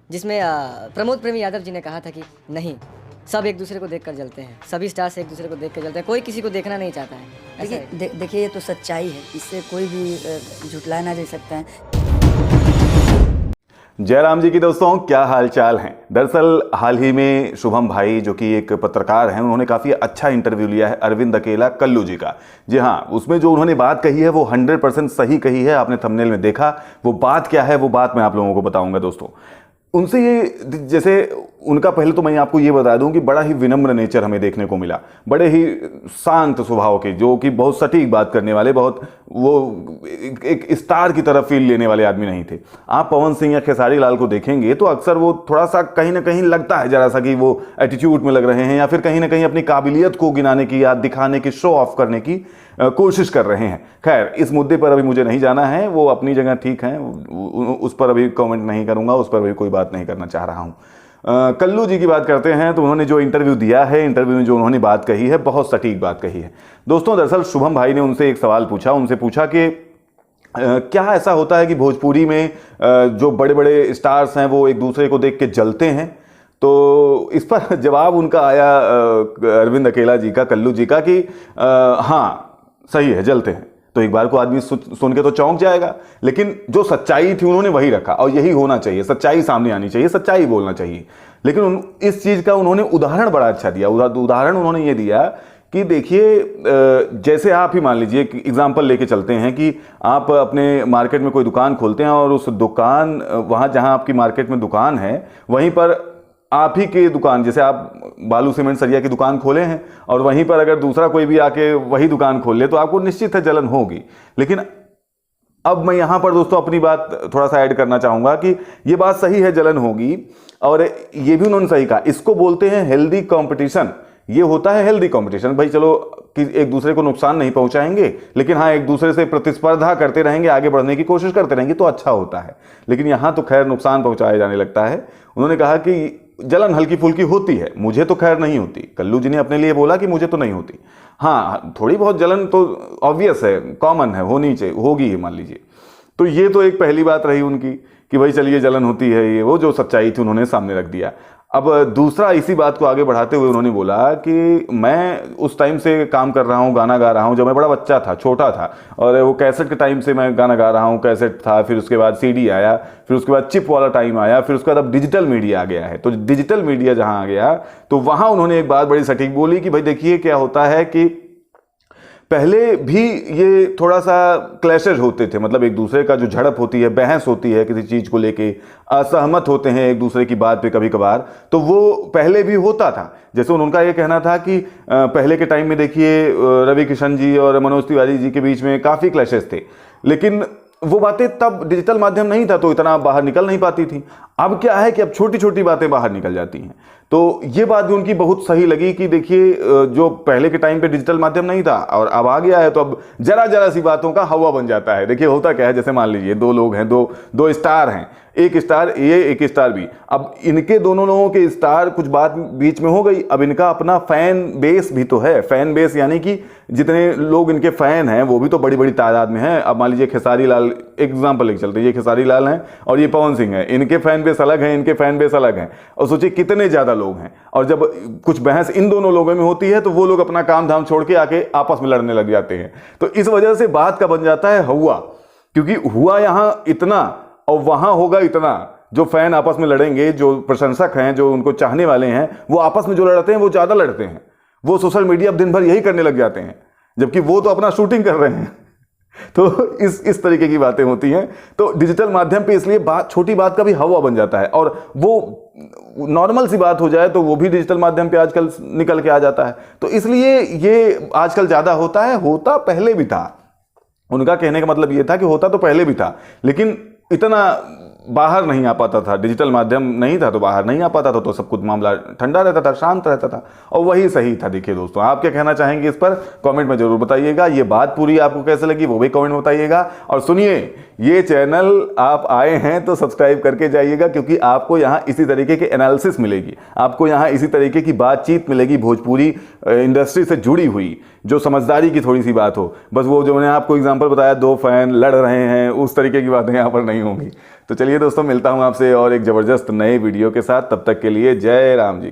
जिसमें प्रमोद प्रेमी यादव जी ने कहा था कि नहीं, सब एक दूसरे को देखकर जलते हैं, सभी स्टार्स एक दूसरे को देखकर जलते हैं, कोई किसी को देखना नहीं चाहता है। ऐसा है। देखिए ये तो सच्चाई है, इससे कोई भी झुटलाया ना जा सकता है। जयराम जी की दोस्तों, क्या हाल चाल हैं। दरअसल हाल ही में शुभम भाई जो कि एक पत्रकार हैं, उन्होंने काफ़ी अच्छा इंटरव्यू लिया है अरविंद अकेला कल्लू जी का। जी हाँ, उसमें जो उन्होंने बात कही है वो 100% सही कही है। आपने थंबनेल में देखा, वो बात क्या है वो बात मैं आप लोगों को बताऊंगा दोस्तों। उनसे ये जैसे उनका पहले तो मैं आपको ये बता दूं कि बड़ा ही विनम्र नेचर हमें देखने को मिला, बड़े ही शांत स्वभाव के, जो कि बहुत सटीक बात करने वाले, बहुत वो एक स्टार की तरफ फील लेने वाले आदमी नहीं थे। आप पवन सिंह या खेसारी लाल को देखेंगे तो अक्सर वो थोड़ा सा कहीं ना कहीं लगता है जरा सा कि वो एटीट्यूड में लग रहे हैं, या फिर कहीं ना कहीं अपनी काबिलियत को गिनाने की या दिखाने की, शो ऑफ करने की कोशिश कर रहे हैं। खैर, इस मुद्दे पर अभी मुझे नहीं जाना है, वो अपनी जगह ठीक है, उस पर अभी कमेंट नहीं करूंगा, उस पर अभी कोई बात नहीं करना चाह रहा हूं। कल्लू जी की बात करते हैं तो उन्होंने जो इंटरव्यू दिया है, इंटरव्यू में जो उन्होंने बात कही है, बहुत सटीक बात कही है दोस्तों। दरअसल शुभम भाई ने उनसे एक सवाल पूछा, उनसे पूछा कि क्या ऐसा होता है कि भोजपुरी में जो बड़े बड़े स्टार्स हैं वो एक दूसरे को देख के जलते हैं। तो इस पर जवाब उनका आया अरविंद अकेला जी का, कल्लू जी का, कि हाँ सही है, जलते हैं। तो एक बार को आदमी सुन के तो चौंक जाएगा, लेकिन जो सच्चाई थी उन्होंने वही रखा, और यही होना चाहिए, सच्चाई सामने आनी चाहिए, सच्चाई बोलना चाहिए। लेकिन इस चीज का उन्होंने उदाहरण बड़ा अच्छा दिया। उदाहरण उन्होंने ये दिया कि देखिए, जैसे आप ही मान लीजिए, एग्जाम्पल लेके चलते हैं कि आप अपने मार्केट में कोई दुकान खोलते हैं, और उस दुकान, वहां जहां आपकी मार्केट में दुकान है, वहीं पर आप ही की दुकान, जैसे आप बालू सीमेंट सरिया की दुकान खोले हैं, और वहीं पर अगर दूसरा कोई भी आके वही दुकान खोल ले, तो आपको निश्चित है जलन होगी। लेकिन अब मैं यहां पर दोस्तों अपनी बात थोड़ा सा ऐड करना चाहूंगा कि ये बात सही है, जलन होगी, और ये भी उन्होंने सही कहा। इसको बोलते हैं हेल्दी कंपटीशन। ये होता है हेल्दी कंपटीशन। भाई चलो कि एक दूसरे को नुकसान नहीं पहुंचाएंगे, लेकिन हाँ एक दूसरे से प्रतिस्पर्धा करते रहेंगे, आगे बढ़ने की कोशिश करते रहेंगे, तो अच्छा होता है। लेकिन यहां तो खैर नुकसान पहुंचाया जाने लगता है। उन्होंने कहा कि जलन हल्की फुल्की होती है, मुझे तो खैर नहीं होती। कल्लू जी ने अपने लिए बोला कि मुझे तो नहीं होती। हाँ, थोड़ी बहुत जलन तो ऑब्वियस है, कॉमन है, होनी चाहिए, होगी ही, मान लीजिए। तो ये तो एक पहली बात रही उनकी कि भाई चलिए जलन होती है, ये वो जो सच्चाई थी उन्होंने सामने रख दिया। अब दूसरा, इसी बात को आगे बढ़ाते हुए उन्होंने बोला कि मैं उस टाइम से काम कर रहा हूँ, गाना गा रहा हूँ, जब मैं बड़ा बच्चा था, छोटा था, और वो कैसेट के टाइम से मैं गाना गा रहा हूँ, कैसेट था, फिर उसके बाद सीडी आया, फिर उसके बाद चिप वाला टाइम आया, फिर उसके बाद अब डिजिटल मीडिया आ गया है। तो डिजिटल मीडिया जहाँ आ गया, तो वहाँ उन्होंने एक बात बड़ी सटीक बोली कि भाई देखिए क्या होता है कि पहले भी ये थोड़ा सा क्लैशेज होते थे, मतलब एक दूसरे का जो झड़प होती है, बहस होती है किसी चीज को लेके, असहमत होते हैं एक दूसरे की बात पे कभी कभार, तो वो पहले भी होता था। जैसे उनका ये कहना था कि पहले के टाइम में देखिए रवि किशन जी और मनोज तिवारी जी के बीच में काफी क्लैशेज थे, लेकिन वो बातें तब डिजिटल माध्यम नहीं था तो इतना बाहर निकल नहीं पाती थी। अब क्या है कि अब छोटी छोटी बातें बाहर निकल जाती हैं। तो ये बात भी उनकी बहुत सही लगी कि देखिए, जो पहले के टाइम पे डिजिटल माध्यम नहीं था और अब आ गया है, तो अब जरा जरा सी बातों का हवा बन जाता है। देखिए होता क्या है, जैसे मान लीजिए दो लोग हैं, दो स्टार हैं, एक स्टार ए एक स्टार बी। अब इनके दोनों लोगों के स्टार कुछ बात बीच में हो गई, अब इनका अपना फैन बेस भी तो है। फैन बेस यानी कि जितने लोग इनके फैन हैं वो भी तो बड़ी बड़ी तादाद में हैं। अब मान लीजिए खेसारी लाल, एग्जाम्पल लेके चलते हैं, ये खेसारी लाल हैं और ये पवन सिंह हैं, इनके फैन बेस अलग हैं, इनके फैन बेस अलग हैं, और सोचिए कितने ज्यादा लोग हैं। और जब कुछ बहस इन दोनों लोगों में होती है तो वो लोग अपना काम धाम छोड़ के आके आपस में लड़ने लग जाते हैं। तो इस वजह से बात का बन जाता है हुआ, क्योंकि हुआ यहां इतना और वहां होगा इतना। जो फैन आपस में लड़ेंगे, जो प्रशंसक हैं, जो उनको चाहने वाले हैं, वो आपस में जो लड़ते हैं वो ज्यादा लड़ते हैं। वो सोशल मीडिया दिन भर यही करने लग जाते हैं, जबकि वो तो अपना शूटिंग कर रहे हैं। तो इस तरीके की बातें होती हैं। तो डिजिटल माध्यम पे इसलिए बात, छोटी बात का भी हवा बन जाता है, और वो नॉर्मल सी बात हो जाए तो वो भी डिजिटल माध्यम पे आजकल निकल के आ जाता है। तो इसलिए ये आजकल ज्यादा होता है, होता पहले भी था। उनका कहने का मतलब ये था कि होता तो पहले भी था, लेकिन इतना बाहर नहीं आ पाता था, डिजिटल माध्यम नहीं था तो बाहर नहीं आ पाता था, तो सब कुछ मामला ठंडा रहता था, शांत रहता था, और वही सही था। देखिए दोस्तों, आप क्या कहना चाहेंगे इस पर कमेंट में जरूर बताइएगा। ये बात पूरी आपको कैसे लगी वो भी कमेंट में बताइएगा। और सुनिए, ये चैनल आप आए हैं तो सब्सक्राइब करके जाइएगा, क्योंकि आपको यहाँ इसी तरीके के एनालिसिस मिलेगी, आपको यहाँ इसी तरीके की बातचीत मिलेगी, भोजपुरी इंडस्ट्री से जुड़ी हुई, जो समझदारी की थोड़ी सी बात हो। बस वो जो मैंने आपको एग्जाम्पल बताया, दो फैन लड़ रहे हैं, उस तरीके की बातें यहाँ पर नहीं होंगी। तो चलिए दोस्तों, मिलता हूं आपसे और एक जबरदस्त नए वीडियो के साथ। तब तक के लिए जय राम जी।